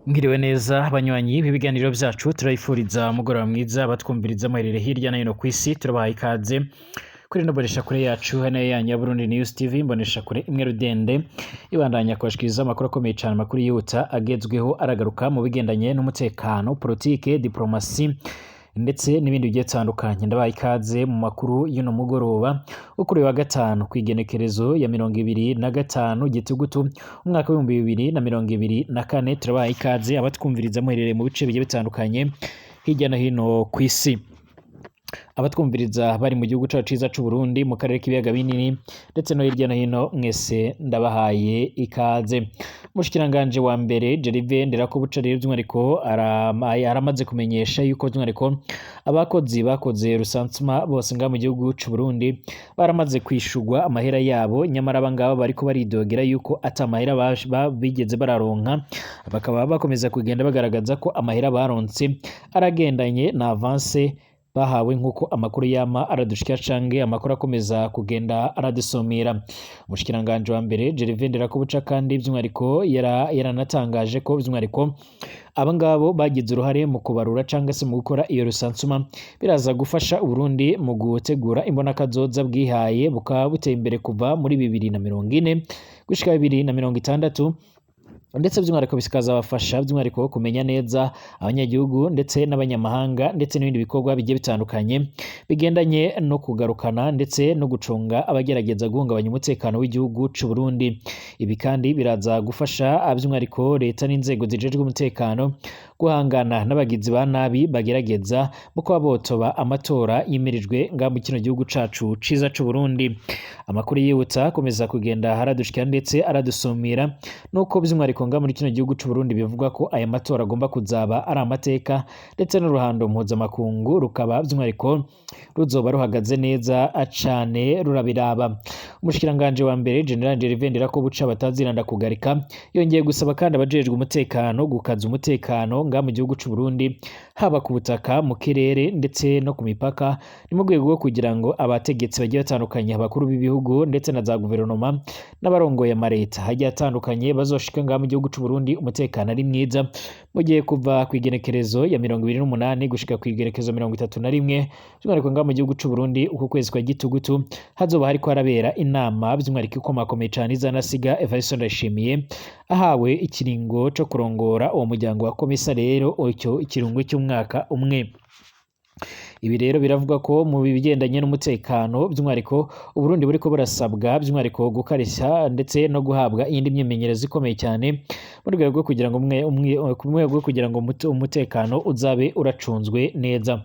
Mwiriwe neza banywanyi b'ibiganiro vyacu turayifuriza mugoroba mwiza batwumviriza muherere hirya no hino kw'isi turabahaye ikaze kuri ino mboneshakure yacu hano yanyu ya Burundi News TV mboneshakure imwe rudende ibandanya kubashikiriza amakuru akomeye cane amakuru yihuta agezweho aragaruka mu bigendanye n'umutekano politike diplomasi ndetse n'ibindi bigiye bitandukanye ndabaye ikaze mu makuru y'uno mugoroba wo kuri wa gatanu kw'igenekerezo ya 25 Gitugutu umwaka wa 2024 turabaye ikaze abatwumviriza muherereye mu bice bigiye bitandukanye hirya no hino kw'isi abatwumviriza bari mu gihugu cacu ciza c'u Burundi mu karere k'ibiyaga binini ndetse no hirya no hino mwese ndabahaye ikaze. Mushikiranganje wa mbere Gervais Ndirakobuca rero by'umwihariko aramaze kumenyesha yuko by'umwihariko abakozi bakoze rusansuma bose nga mu gihugu c'u Burundi baramaze kwishurwa amahera yabo nyamara abangaba bariko baridogera yuko atamahera bigeze bararonka bakaba bakomeza kugenda bagaragaza ko amahera baronse aragendanye na avance bahawe nkuko amakuru yama aradushikira canke amakuru akomeza kugenda aradusomera. Umushikiranganje wa mbere Gervais Ndirakobuca kandi by'umwihariko yaranatangaje ko by'umwihariko abangabo bagize uruhare mu kubarura canke se mu gukora iyo rusansuma biraza gufasha Uburundi mu gutegura imbonakazoza bwihaye bukaba buteye imbere kuva muri 2040 gushika 2060 ndetse by'umwihariko bikazabafasha by'umwihariko kumenya neza abanyagihugu ndetse n'abanyamahanga ndetse n'ibindi bikorwa bigiye bitandukanye bigendanye no kugarukana ndetse no gucunga abagerageza guhungabanya umutekano w'igihugu c'u Burundi. Ibi kandi biraza gufasha by'umwihariko leta n'inzego zijejwe umutekano guhangana n'abagizi ba nabi bagerageza mu kuba botoba amatora yimirijwe nga mu kino gihugu cacu ciza c'u Burundi. Amakuru yihuta komeza kugenda haradushikira ndetse aradusumira nuko by'umwihariko nga muri kino gihugu c'u Burundi bivuga ko aya matora agomba kuzaba ari amateka ndetse n'uruhando mpuzamakungu rukaba by'umwihariko ruzoba ruhagaze neza cane rurabiraba. Umushikiranganje wa mbere General Gervais Ndirakobuca bataziranda kugarika yongeye gusaba kandi abajejwe umutekano gukaza umutekano nga mu gihugu c'u Burundi haba ku butaka mu kirere ndetse no ku mipaka ni mu rwego rwo kugira ngo abategetsi bagiye batandukanye abakuru b'ibihugu ndetse na za guverinoma n'abarongoye amareta hagiye atandukanye bazoshika nga mu gihugu c'u Burundi umutekano ari mwiza mu gihe kuva kw'igenekerezo ya 28 gushika kw'igenekerezo 31 by'umwihariko nga mu gihugu c'u Burundi uko kwezi kwa Gitugutu hazoba hariko harabera inama by'umwihariko ikomakomeye cane izanasiga Evariste Ndayishimiye ahawe ikiringo co kurongora uwo muryango wa komisa rero icyo ikirungo cy'umwaka umwe. Ibi rero biravuga ko mu bigendanye n'umutekano by'umwihariko Uburundi buriko burasabwa by'umwihariko gukarisha ndetse no guhabwa iyindi myimenyerezo ikomeye cyane mu rwego rwo kugira ngo umutekano uzabe uracunzwe neza.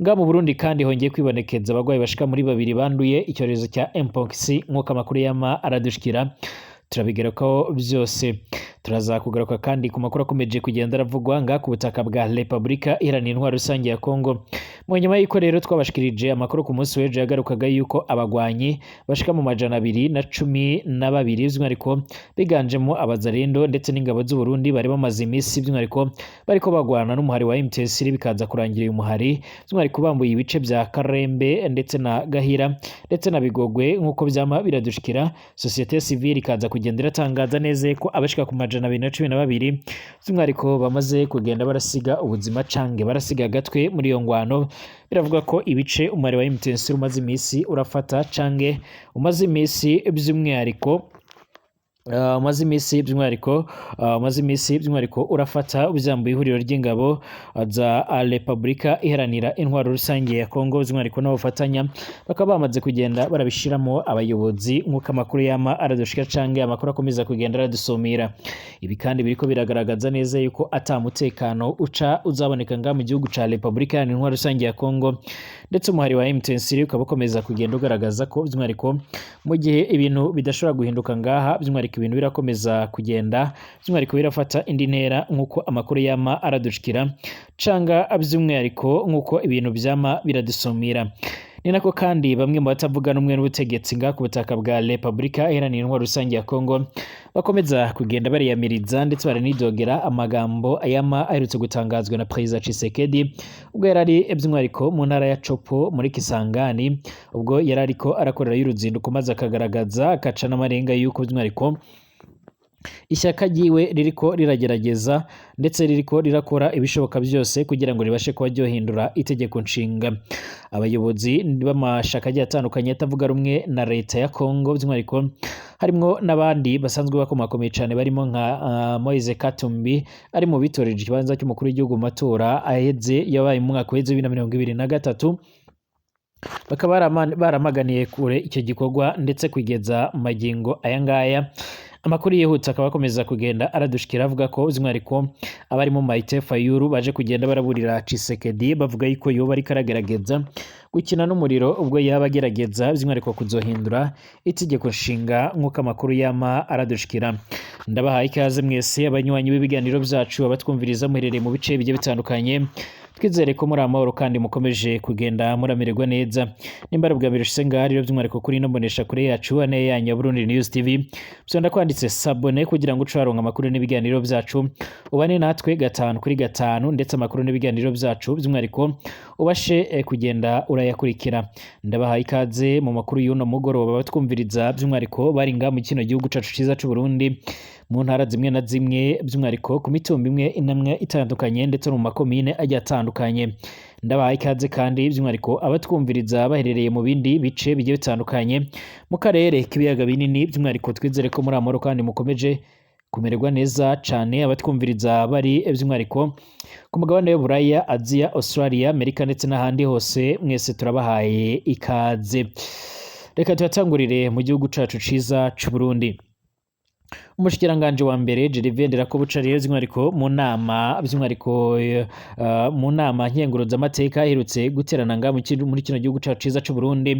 Nga mu Burundi kandi hongeye kwibonekeza abagwayi bashika muri 2 banduye icyorezo cya Mpox nk'uko amakuru yama aradushikira turabigerako byose. Turaza kugaruka kandi ku makuru akomeje kugenda aravugwa nga ku butaka bwa Republika Iharanira Intwaro Rusange ya Kongo. Mu nyuma y'iko rero twabashikirije amakuru ku munsi w'ejo yagarukaga yuko abagwanyi bashika mu 212 by'umwihariko biganjemo abazarendo ndetse n'ingabo z'u Burundi bari bamaze imisi by'umwihariko bariko bagwana n'umuhari wa MTS bikaza kurangira uyu muhari by'umwihariko bambuye ibice bya Karembe ndetse na Gahira ndetse na Bigogwe nk'uko byama biradushikira. Societe civile ikaza kugenda iratangaza neza ko abashika ku 212 by'umwihariko bamaze kugenda barasiga ubuzima cange barasiga agatwe muri iyo ngwano. Biravuga ko ibice umubare wa MTS umaze imisi urafata cange umaze imisi by'umwihariko umaze imisi by'umwihariko urafata ubyambuye ihuriro ry'ingabo za Republika Iharanira Intwaro Rusange ya Kongo by'umwihariko n'abafatanya bakaba bamaze kugenda barabishiramo abayobozi nk'uko amakuru yama aradushika cange amakuru akomeza kugenda aradusomera. Ibi kandi biriko biragaragaza neza yuko atamutekano uzaboneka nga mu gihugu ca Republika Iharanira Intwaro Rusange ya Kongo ndetse umuhari wa MTS ukaba ukomeza kugenda ugaragaza ko by'umwihariko mu gihe ibintu bidashobora guhinduka ngaha by'umwihariko ibintu birakomeza kugenda by'umwihariko birafata indi ntera nk'uko amakuru yama aradushikira canga by'umwihariko nk'uko ibintu byama biradusomera. Ni nako kandi bamwe mu batavuga n'umwe n'ubutegetsi nga ku butaka bwa Republika Iharanira Intwaro Rusange ya Kongo bakomeza kugenda bariyamiriza ndetse baranidogera amagambo ayama aherutse gutangazwa na Perezida Tshisekedi ubwo yarari by'umwihariko mu ntara ya Chopo muri Kisangani ubwo yarariko arakorera y'uruzinduko maze akagaragaza akaca n'amarenga y'uko by'umwihariko ishyaka ryiwe ririko riragerageza ndetse ririko rirakora ibishoboka byose kugira ngo ribashe kuba ryohindura itegeko nshinga. Abayobozi b'amashaka agiye atandukanye atavuga rumwe na leta ya Kongo by'umwihariko harimwo n'abandi basanzwe bakomakomeye cyane barimo nka Moise Katumbi ari mu bitoreje ikibanza cy'umukuru w'igihugu mu matora aheze yabaye mu mwaka wa 2023 bakaba baramaganiye kure icyo gikorwa ndetse kugeza magingo aya ngaya. Amakuru yihuta akaba akomeza kugenda aradushikira avuga ko by'umwihariko abarimo Maite Fayulu baje kugenda baraburira Tshisekedi bavuga yuko yoba ari karagerageza gukina n'umuriro ubwo yaba agerageza by'umwihariko kuzohindura itegeko nshinga nk'uko amakuru yama aradushikira. Ndabahaye ikaze mwese abanywanyi b'ibiganiro byacu abatwumviriza muherereye mu bice bigiye bitandukanye, twizere ko muri amahoro kandi mukomeje kugenda muramererwa neza. Nimba bwa mbere usenga rero by'umwihariko kuri ino mbonesha kure yacu ane yanyu ya Burundi News TV, byonda kwanditse sabone kugira ngo ucaronka amakuru n'ibiganiro byacu ubane natwe 5 kuri 5 ndetse amakuru n'ibiganiro byacu by'umwihariko ubashe kugenda urayakurikira. Ndabahaye ikaze mu makuru y'uno mugoroba batwumviriza by'umwihariko bari nga mu kino gihugu cacu ciza c'u Burundi mu ntara zimwe na zimwe by'umwihariko ku mitumba imwe inamwe itandukanye ndetse no mu makomine agiye atandukanye. Ndabahaye ikaze kandi by'umwihariko abatwumviriza baherereye mu bindi bice bigiye bitandukanye mu karere k'ibiyaga binini by'umwihariko twizere ko muri amahoro kandi mukomeje kumererwa neza cyane. Abatwumviriza bari by'umwihariko ku mugabane w'Uburaya, Aziya, Australia, Amerika ndetse n'ahandi hose mwese turabahaye ikaze. Reka tuyatangurire mu gihugu cacu ciza c'u Burundi. Umushikiranganje wa mbere Gervais Ndirakobuca rero by'umwihariko mu nama by'umwihariko mu nama nkenguruza amateka iherutse guterana nga muri kino gihugu cacu ciza c'u Burundi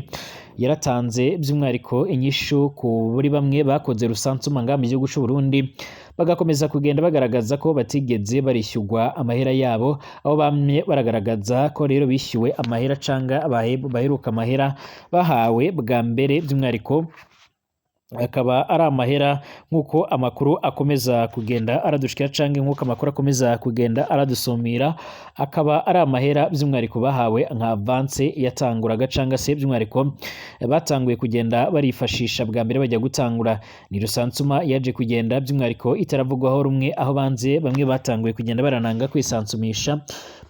yaratanze by'umwihariko inyishu ku buri bamwe bakoze rusansuma nga mu gihugu c'u Burundi bagakomeza kugenda bagaragaza ko batigeze barishyurwa amahera yabo, aho bamwe baragaragaza ko rero bishyuwe amahera canga baheruka amahera bahawe bwa mbere by'umwihariko akaba ari amahera nk'uko amakuru akomeza kugenda aradushikira canke nk'uko amakuru akomeza kugenda aradusumira, akaba ari amahera by'umwihariko bahawe nka avance yatanguraga canga se by'umwihariko batanguye kugenda barifashisha bwa mbere bajya gutangura. Ni rusansuma yaje kugenda by'umwihariko itaravugwaho rumwe, aho banze bamwe batanguye kugenda barananga kwisansumisha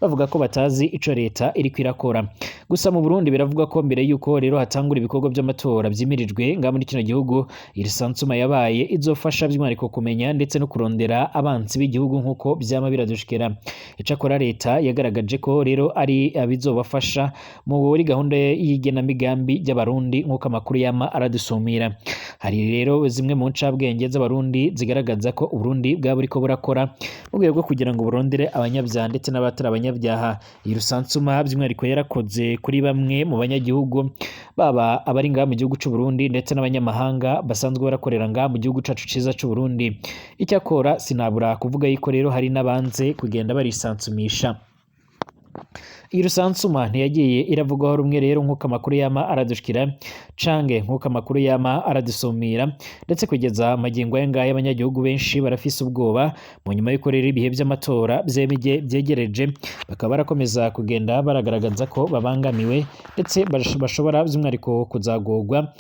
bavuga ko batazi ico leta iri kwirakora. Gusa mu Burundi biravuga ko mbere yuko rero hatangura ibikorwa by'amatora byimirijwe nga muri kino gihugu, iri sansuma yabaye izofasha by'umwihariko kumenya ndetse no kurondera abansi b'igihugu nk'uko byama biradushikira. Icakora leta yagaragaje ko rero ari abizobafasha muri gahunda y'igenamigambi y'abarundi nk'uko amakuru yama aradusumira. Hari rero zimwe mu ncabwenge z'abarundi zigaragaza ko Uburundi bwa buriko burakora mu rwego rwo kugira ngo burondere abanyabyaha ndetse n'abatari abanyabyaha. Iyi rusansuma by'umwihariko yarakoze kuri bamwe mu banyagihugu baba abari ngaha mu gihugu c'u Burundi ndetse n'abanyamahanga basanzwe barakorera ngaha mu gihugu cacu ciza c'u Burundi. Icyakora sinabura kuvuga yuko rero hari n'abanze kugenda barisansumisha. Iyi rusansuma ntiyagiye iravugwaho rumwe rero nk'uko amakuru yama aradushikira cange nk'uko amakuru yama aradusumira, ndetse kugeza magingo aya ngaya abanyagihugu benshi barafise ubwoba mu nyuma y'uko rero ibihe by'amatora byegereje, bakaba barakomeza kugenda baragaragaza ko babangamiwe ndetse bashobora by'umwihariko kuzagorwa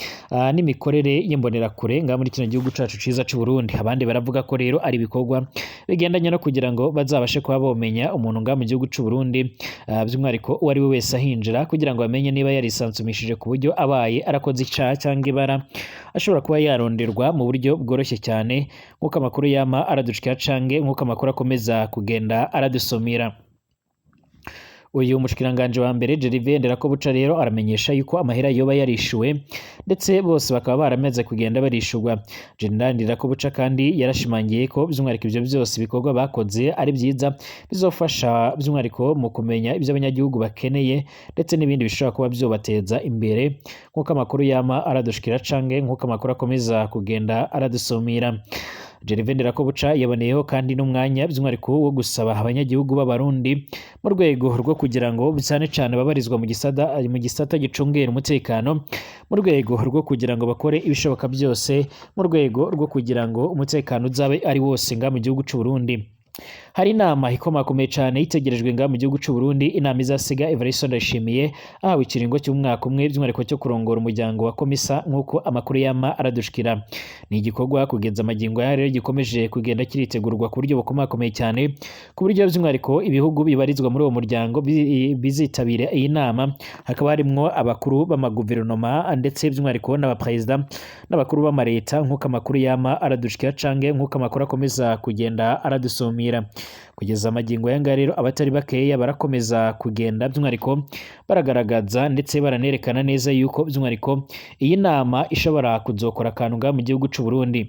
n'imikorere y'imbonerakure nga muri kino gihugu cacu ciza c'u Burundi. Abandi baravuga ko rero ari ibikorwa bigendanye no kugira ngo bazabashe kuba bomenya umuntu nga mu gihugu c'u Burundi by'umwihariko uwo ari we wese ahinjira kugira ngo bamenye niba yarisansumishije ku buryo abaye arakoze icaha cyangwa ibara ashobora kuba yaronderwa mu buryo bworoshye cyane nk'uko amakuru yama aradushikira cange nk'uko amakuru akomeza kugenda aradusumira. Uyu mushikiranganje wa mbere Gervais Ndirakobuca rero aramenyesha yuko amahera yoba yarishuwe ndetse bose bakaba barameze kugenda barishurwa. General Ndirakobuca kandi yarashimangiye ko by'umwihariko ivyo byose bikorwa bakoze ari byiza bizofasha by'umwihariko mu kumenya ibyo abanyagihugu bakeneye ndetse n'ibindi bishobora kuba byobateza imbere nk'uko amakuru yama aradushikira cange nk'uko amakuru akomeza kugenda aradusumira. Gervais Ndirakobuca yaboneyeho kandi n'umwanya by'umwihariko wo gusaba abanyagihugu b'abarundi mu rwego rwo kugira ngo cyane cyane babarizwa mu gisata gicungera umutekano, mu rwego rwo kugira ngo bakore ibishoboka byose mu rwego rwo kugira ngo umutekano uzabe ari wose nga mu gihugu c'u Burundi. hari inama ikomakomeye cyane itegerejwe nga mu gihugu cy'u Burundi, inama izasiga Evariste Ndayishimiye ahawe ikiringo cy'umwaka umwe by'umwihariko cyo kurongora umuryango wa komisa nk'uko amakuru yama aradushikira. Ni igikorwa kugeza amagingo ya rero gikomeje kugenda kiritegurwa ku buryo bukomakomeye cyane, ku buryo by'umwihariko ibihugu bibarizwa muri uwo muryango bizitabira iyi nama, hakaba harimwo abakuru b'amaguverinoma ndetse by'umwihariko n'abaperezida n'abakuru b'amareta nk'uko amakuru yama aradushikira canke nk'uko amakuru akomeza kugenda aradusumira. Kugeza amagingo yanga rero abatari bakeya barakomeza kugenda by'umwihariko baragaragaza ndetse baranerekana neza yuko by'umwihariko iyi nama ishobora kuzokora akantu nga mu gihugu cy'u Burundi.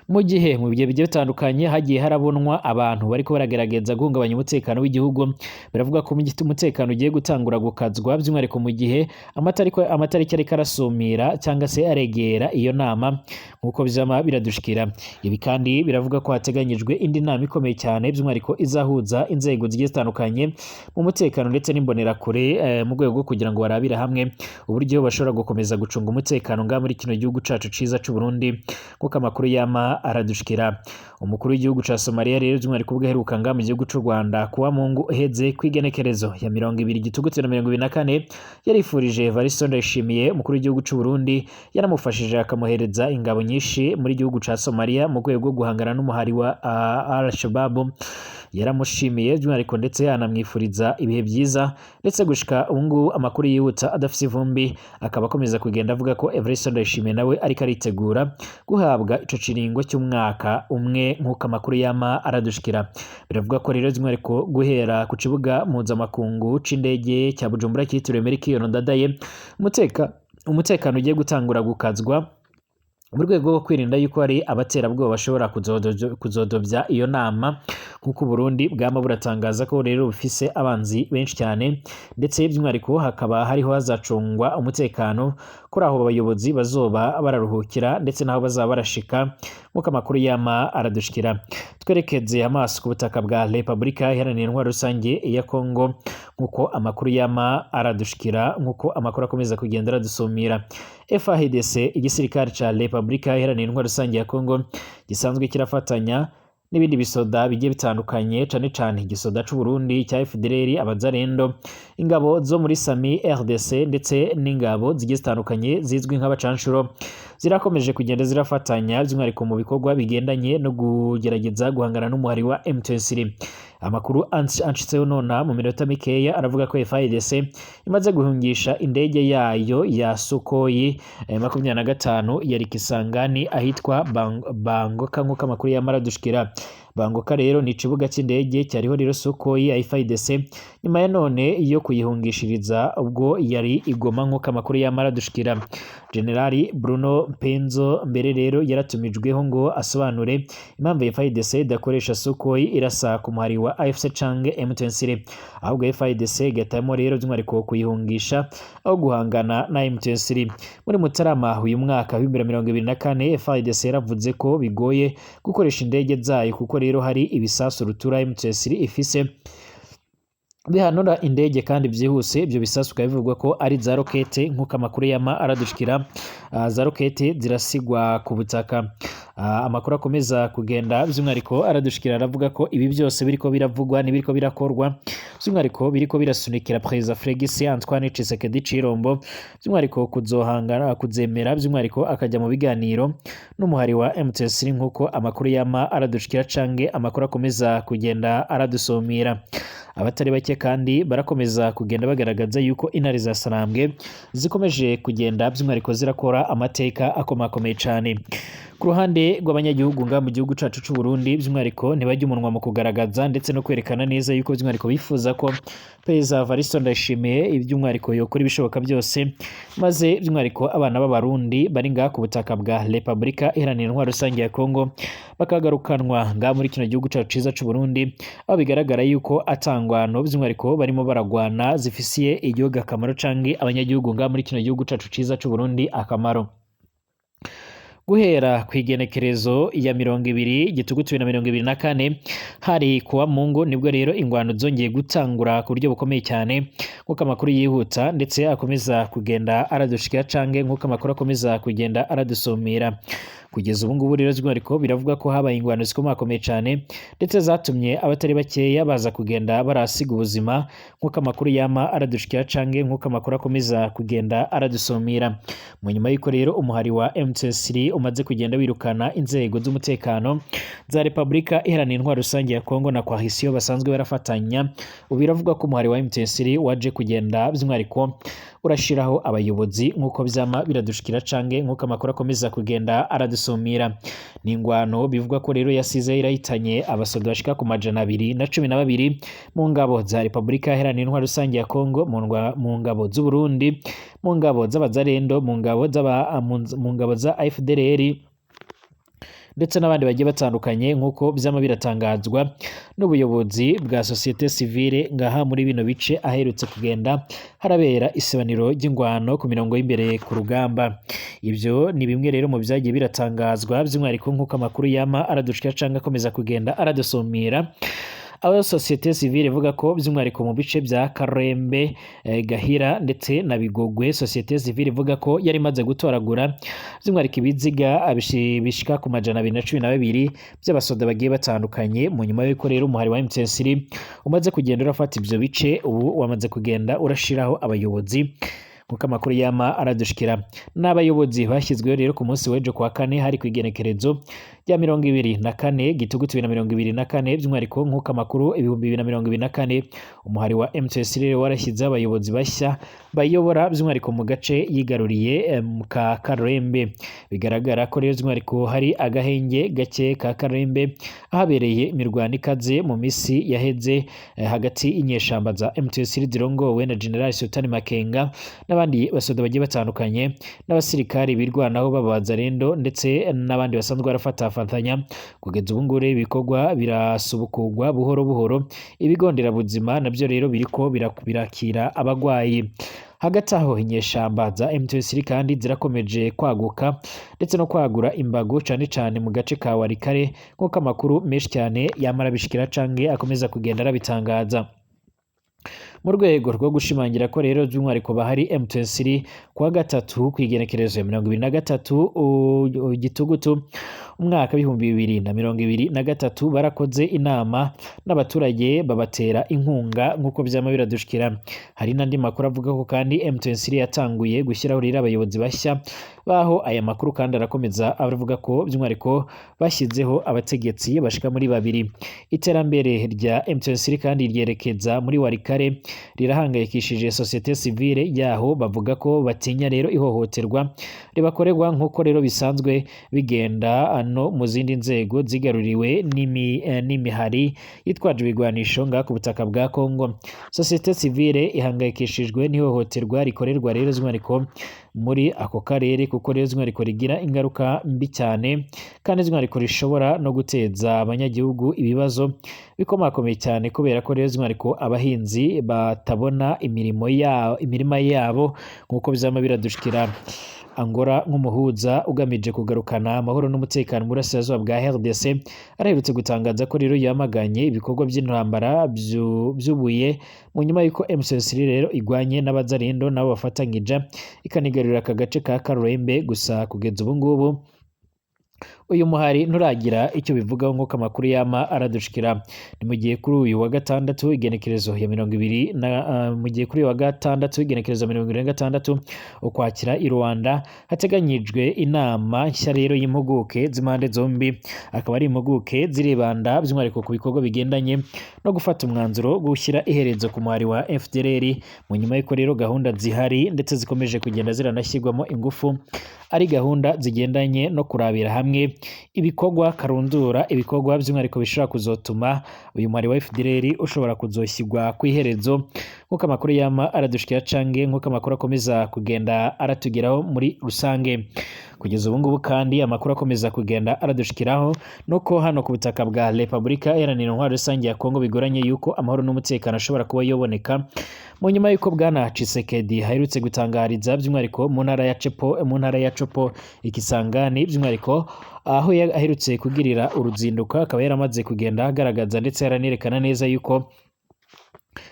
Mu gihe mu bihe bigiye bitandukanye hagiye harabonwa abantu bariko baragerageza guhungabanya umutekano w'igihugu, biravuga ko umutekano ugiye gutangura gukazwa by'umwihariko mu gihe amatariki ariko arasumira cyangwa se aregera iyo nama nk'uko bizama biradushikira. Ibi kandi biravuga ko hateganyijwe indi nama ikomeye cyane by'umwihariko izahuza inzego zigiye zitandukanye mu mutekano ndetse n'imbonerakure mu rwego rwo kugira ngo barabire hamwe uburyo bashobora gukomeza gucunga umutekano nga muri kino gihugu cacu ciza cy'u Burundi nk'uko amakuru yama aradushikira. Umukuru w'igihugu ca Somalia rero by'umwihariko ubwo aheruka nga mu gihugu cy'u Rwanda kuwa Mungu uheze kwigenekerezo ya 20 Gitugutu na 2024 yarifurije Evariste Ndayishimiye umukuru w'igihugu cy'u Burundi, yaramufashije akamuhereza ingabo nyinshi muri gihugu ca Somalia mu rwego rwo guhangana n'umuhari wa Al-Shabaab. Yaramushimiye by'umwihariko ndetse yanamwifuriza ibihe byiza, ndetse gushika ubungu amakuru yihuta adafise ivumbi akaba akomeza kugenda avuga ko Evariste Ndayishimiye nawe ariko aritegura guhabwa ico ciringo cy'umwaka umwe nk'uko amakuru yama aradushikira. Biravuga ko rero by'umwihariko guhera ku kibuga mpuzamakungu c'indege cya Bujumbura cyitiriwe Melchior Ndadaye umutekano ugiye gutangura gukazwa mu rwego rwo kwirinda yuko hari abaterabwoba bashobora kuzodobya iyo nama nk'uko Burundi bwama buratangaza ko rero bufise abanzi benshi cyane, ndetse by'umwihariko hakaba hariho hazacungwa umutekano kuri aho abayobozi bazoba bararuhukira ndetse n'aho bazaba barashika nk'uko amakuru yama aradushikira. Twerekeze amaso ku butaka bwa Repubulika Iharanira Intwaro Rusange ya Kongo nk'uko amakuru yama aradushikira, nk'uko amakuru akomeza kugenda aradusumira. FARDC igisirikare ca Repubulika Iharanira Intwaro Rusange ya Kongo gisanzwe kirafatanya n'ibindi bisoda bigiye bitandukanye cane cane igisoda c'u Burundi cya FDLR, abazarendo, ingabo zo muri Sami RDC ndetse n'ingabo zigiye zitandukanye zizwi nk'abacanshuro zirakomeje kugenda zirafatanya by'umwihariko mu bikorwa bigendanye no kugerageza guhangana n'umuhari wa M23. Amakuru anshitseho nona mu minota mikeya aravuga ko FARDC imaze guhungisha indege yayo ya Sukhoi 25 yari Kisangani ahitwa Bangoka nk'uko amakuru yamara dushikira. Bangoka rero ni ikibuga cy'indege cyariho rero Sukhoi ya FARDC nyuma ya none yo kuyihungishiriza ubwo yari igoma nk'uko amakuru yamara dushikira. Generali Bruno Penzo mbere rero yaratumijweho ngo asobanure impamvu ya FARDC idakoresha Sukhoi irasa ku muhari wa AFC canke M23, ahubwo FARDC gatamo rero by'umwihariko kuyihungisha aho guhangana na M23. Muri Mutarama uyu mwaka wa 2024 FARDC yaravuze ko bigoye gukoresha indege zayo kuko rero hari ibisasu rutura M23 ifise bihanura indege kandi byihuse. Ibyo bisasu bivugwa ko ari za rokete nk'uko amakuru yama aradushikira, za rokete zirasigwa ku butaka. Amakuru akomeza kugenda by'umwihariko aradushikira aravuga ko ibi byose biriko biravugwa n'ibiriko birakorwa by'umwihariko biriko birasunikira Perezida Félix Antoine Tshisekedi Chilombo by'umwihariko kuzohangana kuzemera by'umwihariko akajya mu biganiro n'umuhari wa M23 nk'uko amakuru yama aradushikira cange amakuru akomeza kugenda aradusomira. Abatari bake kandi barakomeza kugenda bagaragaza yuko intare za Sarambwe zikomeje kugenda by'umwihariko zirakora amateka akomakomeye cyane. Ku ruhande rw'abanyagihugu nga mu gihugu cacu c'u Burundi by'umwihariko ntibajya umunwa mu kugaragaza ndetse no kwerekana neza yuko by'umwihariko bifuza ko Perezida Evariste Ndayishimiye iby'umwihariko yokora ibishoboka byose maze by'umwihariko abana b'abarundi bari nga ku butaka bwa Repubulika Iharanira Intwaro Rusange ya Kongo bakagarukanwa nga muri kino gihugu cacu ciza c'u Burundi, aho bigaragara yuko atangwano by'umwihariko barimo baragwana zifisiye igihugu akamaro canke abanyagihugu nga muri kino gihugu cacu ciza c'u Burundi akamaro. guhera kw'igenekerezo ya 20 gitugutu 2024 hari kuwa Mungu nibwo rero ingwano zongeye gutangura ku buryo bukomeye cyane nk'uko amakuru yihuta ndetse akomeza kugenda aradushikira canke nk'uko amakuru akomeza kugenda aradusumira. Kugeza ubu ngubu rero by'umwihariko biravuga ko habaye ingwano zikomakomeye cyane ndetse zatumye abatari bakeya baza kugenda barasiga ubuzima nk'uko amakuru yama aradushikira canke nk'uko amakuru akomeza kugenda aradusumira. Mu nyuma y'uko rero umuhari wa M23 umaze kugenda wirukana inzego z'umutekano za Repubulika Iharanira Intwaro Rusange ya Kongo na Coalition basanzwe barafatanya, ubu biravuga ko umuhari wa M23 waje kugenda by'umwihariko urashiraho abayobozi nk'uko byama biradushikira canke nk'uko amakuru akomeza kugenda aradusumira. Ni ingwano bivugwa ko rero yasize irahitanye abasoda bashika ku 212 mu ngabo za Repubulika Iharanira Intwaro Rusange ya Kongo, mu ngabo z'u Burundi, mu ngabo z'abazarendo, mu ngabo za FDLR ndetse n'abandi bagiye batandukanye nk'uko byama biratangazwa n'ubuyobozi bwa societe civile ngaha muri bino bice aherutse kugenda harabera isebaniro ry'ingwano ku mirongo y'imbere ku rugamba. Ibyo ni bimwe rero mu byagiye biratangazwa by'umwihariko nk'uko amakuru yama aradushika canke akomeza kugenda aradusumira. Aba societe civile ivuga ko by'umwihariko mu bice bya Karembe, Gahira ndetse na Bigogwe, societe civile ivuga ko yari imaze gutoragura by'umwihariko ibiziga bishika ku 212 by'abasoda bagiye batandukanye. Mu nyuma y'uko rero umuhari wa M23 umaze kugenda urafata ibyo bice, ubu wamaze kugenda urashiraho abayobozi nk'uko amakuru yama aradushikira. N'abayobozi bashyizweho rero ku munsi w'ejo kwa kane hari kw'igenekerezo rya 24 gitugutu 2024 by'umwihariko nk'uko amakuru 2024 umuhari wa M23 warashyizeho abayobozi bashya bayobora by'umwihariko mu gace yigaruriye ka Karembe. Bigaragara ko rero by'umwihariko hari agahenge gake ka Karembe ahabereye imirwano ikaze mu misi yaheze hagati y'inyeshamba za M23 zirongowe na General Sultan Makenga n'abandi basoda bagiye batandukanye n'abasirikari birwanaho b'abazarendo ndetse n'abandi basanzwe barafatanya. Kugeza ubu ngure ibikorwa birasubukurwa buhoro buhoro, ibigo nderabuzima nabyo rero biriko birakira abagwayi. Hagati aho inyeshamba za M23 kandi zirakomeje kwaguka ndetse no kwagura imbago cane mu gace ka Warikare nk'uko amakuru menshi cyane yamara bishikira canke akomeza kugenda arabitangaza. Mu rwego rwo gushimangira ko rero by'umwihariko bahari M23 kuwa gatatu kw'igenekerezo ya 23 gitugutu umwaka 2023 barakoze inama n'abaturage babatera inkunga nk'uko byama biradushikira. Hari n'andi makuru avuga ko kandi M23 yatanguye gushyiraho rero abayobozi bashya baho. Aya makuru kandi arakomeza avuga ko by'umwihariko bashyizeho abategetsi bashika muri 2. Iterambere rya M23 kandi ryerekeza muri Warikare rirahangayikishije societe civile yaho, bavuga ko batinya rero ihohoterwa ribakorerwa nk'uko rero bisanzwe bigenda no mu zindi nzego zigaruriwe n'imihari yitwaje ibigwanisho nga ku butaka bwa Kongo. Societe civile ihangayikishijwe n'ihohoterwa rikorerwa rero by'umwihariko muri ako karere kuko rero by'umwihariko rigira ingaruka mbi cyane kandi by'umwihariko rishobora no guteza abanyagihugu ibibazo bikomakomeye cyane kubera ko rero by'umwihariko abahinzi batabona imirima yabo nk'uko bizama biradushikira. Angola nk'umuhuza ugamije kugarukana amahoro n'umutekano mu burasirazuba bwa RDC araherutse gutangaza ko rero yamaganye ibikorwa by'intambara by'ubuye mu nyuma y'uko M23 rero igwanye n'abazarendo nabo bafatanyije ikanigarurira aka gace ka Karembe. Gusa kugeza ubu ngubu uyu muhari nturagira icyo bivugaho nk'uko amakuru yama aradushikira. Ni mu gihe kuri uyu wa gatandatu igenekerezo ya 2026 ukwakira i Rwanda hateganyijwe inama nshya rero y'impuguke z'impande zombi. Akaba ari impuguke ziribanda by'umwihariko ku bikorwa bigendanye no gufata umwanzuro wo gushyira iherezo ku muhari wa FDLR. Mu nyuma y'uko rero gahunda zihari ndetse zikomeje kugenda ziranashyirwamo ingufu, ari gahunda zigendanye no kurabira hamwe ibikorwa karundura, ibikorwa by'umwihariko bishobora kuzotuma uyu muhari wa FDLR ushobora kuzoshyirwa ku iherezo nk'uko amakuru yama aradushikira cange nk'uko amakuru akomeza kugenda aratugeraho muri rusange. kugeza ubu ngubu kandi amakuru akomeza kugenda aradushikiraho nuko hano ku butaka bwa Repubulika Iharanira Intwaro Rusange ya Kongo bigoranye yuko amahoro n'umutekano ashobora kuba yoboneka mu nyuma yuko bwana Tshisekedi haherutse gutangariza by'umwihariko mu ntara ya Chopo Ikisangani by'umwihariko aho aherutse kugirira uruzinduko akaba yaramaze kugenda agaragaza ndetse yaranerekana neza yuko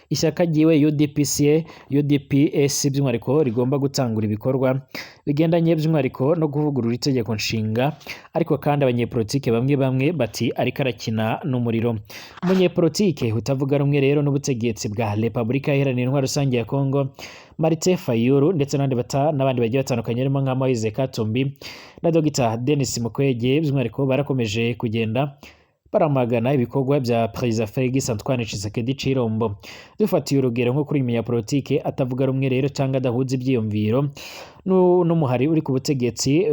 ishyaka ryiwe UDPS by'umwihariko rigomba gutangura ibikorwa bigendanye by'umwihariko no kuvugurura itegeko nshinga, ariko kandi abanyepolitike bamwe bati ariko arakina n'umuriro. Umunyepolitike utavuga rumwe rero n'ubutegetsi bwa Repubulika Iharanira Intwaro Rusange ya Kongo Martin Fayulu ndetse n'abandi bagiye batandukanye harimo nka Moise Katumbi na Dr Denis Mukwege by'umwihariko barakomeje kugenda baramagana ibikorwa bya Perezida Félix Antoine Tshisekedi Chilombo. Dufatiye urugero nko kuri umunyapolitike atavuga rumwe rero cyangwa adahuza ibyiyumviro n'umuhari uri ku butegetsi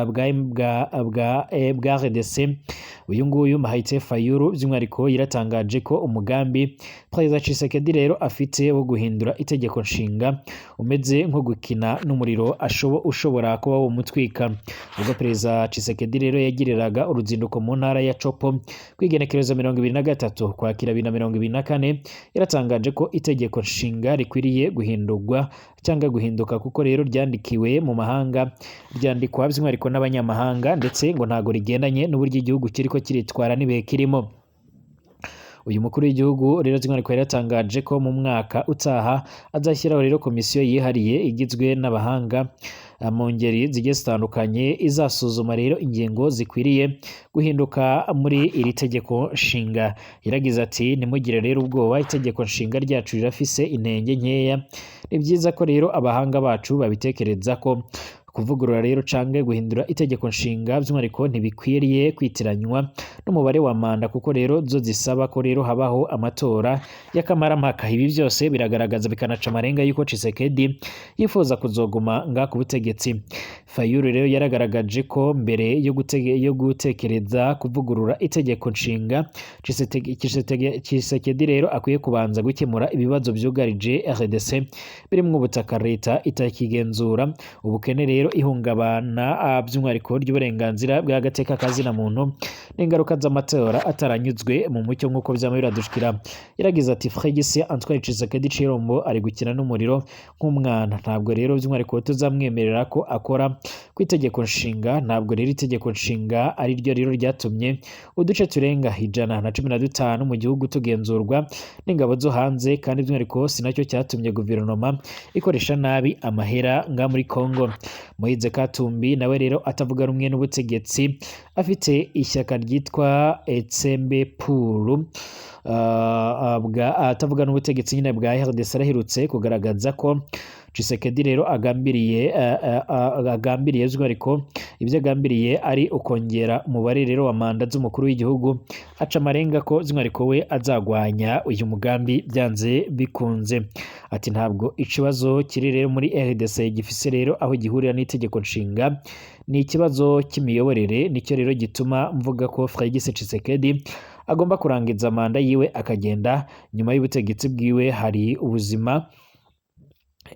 bwa RDC, uyu nguyu Martin Fayulu by'umwihariko yaratangaje ko umugambi Perezida Tshisekedi rero afite wo guhindura itegeko nshinga umeze nko gukina n'umuriro ushobora kuba wo mutwika. Ubwo Perezida Tshisekedi rero yagiriraga uruzinduko mu ntara ya Chopo kwigenekerezo 23 kwakira 2024 yaratangaje ko itegeko nshinga rikwiriye guhindurwa cyangwa guhinduka kuko rero ryandikiwe mu mahanga, ryandikwa by'umwihariko n'abanyamahanga ndetse ngo ntago rigendanye n'uburyo igihugu kiriko kiritwara n'ibihe kirimo. Uyu mukuru w'igihugu rero by'umwihariko yaratangaje ko mu mwaka utaha azashyiraho rero komisiyo yihariye igizwe n'abahanga mu ngeri zigiye zitandukanye izasuzuma rero ingingo zikwiriye guhinduka muri iri tegeko nshinga. Yaragize ati nimugire rero ubwoba, itegeko nshinga ryacu rirafise intenge nkeya, ni byiza ko rero abahanga bacu babitekereza ko kuvugurura rero canke guhindura itegeko nshinga by'umwihariko ntibikwiriye kwitiranywa n'umubare wa manda kuko rero zo zisaba ko rero habaho amatora y'akamaramaka. Ibi byose biragaragaza bikanaca amarenga yuko Tshisekedi yifuza kuzoguma ku butegetsi. Fayulu rero yaragaragaje ko mbere yo gutekereza kuvugurura itegeko nshinga Tshisekedi rero akwiye kubanza gukemura ibibazo byugarije RDC birimwo ubutaka leta itakigenzura, ubukene rero ihungabana by'umwihariko ry'uburenganzira bw'agateka kazina muntu n'ingaruka z'amatora ataranyuzwe mu mucyo nk'uko byama biradushikira. Yaragize ati Félix Antoine Tshisekedi Chilombo ari gukina n'umuriro nk'umwana, ntabwo rero by'umwihariko tuzamwemerera ko akora ku itegeko nshinga. Ntabwo rero itegeko nshinga ari ryo rero ryatumye uduce turenga 115 mu gihugu tugenzurwa n'ingabo zo hanze, kandi by'umwihariko sinacyo cyatumye guverinoma ikoresha nabi amahera muri Kongo. Moise Katumbi nawe rero atavuga rumwe n'ubutegetsi afite ishyaka ryitwa Etsembe Puru atavuga n'ubutegetsi nyine bwa RDC araherutse kugaragaza ko Tshisekedi rero agambiriye by'umwihariko ibyo agambiriye ari ukongera umubare rero wa manda z'umukuru w'igihugu, aca amarenga ko by'umwihariko we azagwanya uyu mugambi byanze bikunze. Ati ntabwo ikibazo kiri rero muri RDC gifise rero aho gihurira n'itegeko nshinga, ni ikibazo cy'imiyoborere, nicyo rero gituma mvuga ko Félix Tshisekedi agomba kurangiza manda yiwe akagenda, nyuma y'ubutegetsi bwiwe hari ubuzima.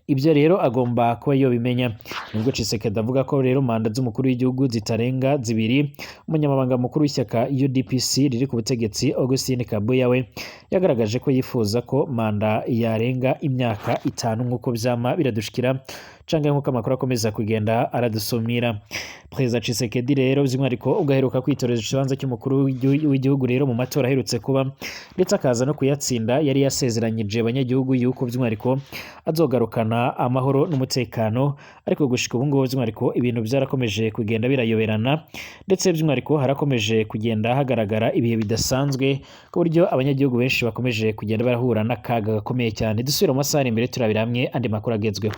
Ibyo rero agomba kuba yobimenya. Nubwo Tshisekedi avuga ko rero manda z'umukuru w'igihugu zitarenga 2, umunyamabanga mukuru w'ishyaka UDPS riri ku butegetsi Augustin Kabuya we yagaragaje ko yifuza ko manda yarenga imyaka 5 nk'uko byama biradushikira canke nk'uko amakuru akomeza kugenda aradusumira. Perezida Tshisekedi rero by'umwihariko ugaheruka kwitoreza ikibanza cy'umukuru w'igihugu rero mu matora aherutse kuba ndetse akaza no kuyatsinda, yari yasezeranyije abanyagihugu yuko by'umwihariko azogarukana amahoro n'umutekano, ariko gushika ubu ngubu by'umwihariko ibintu byarakomeje kugenda birayoberana ndetse by'umwihariko harakomeje kugenda hagaragara ibihe bidasanzwe ku buryo abanyagihugu benshi bakomeje kugenda barahura n'akaga gakomeye cyane. Dusubira mu masaha imbere turabira hamwe andi makuru agezweho.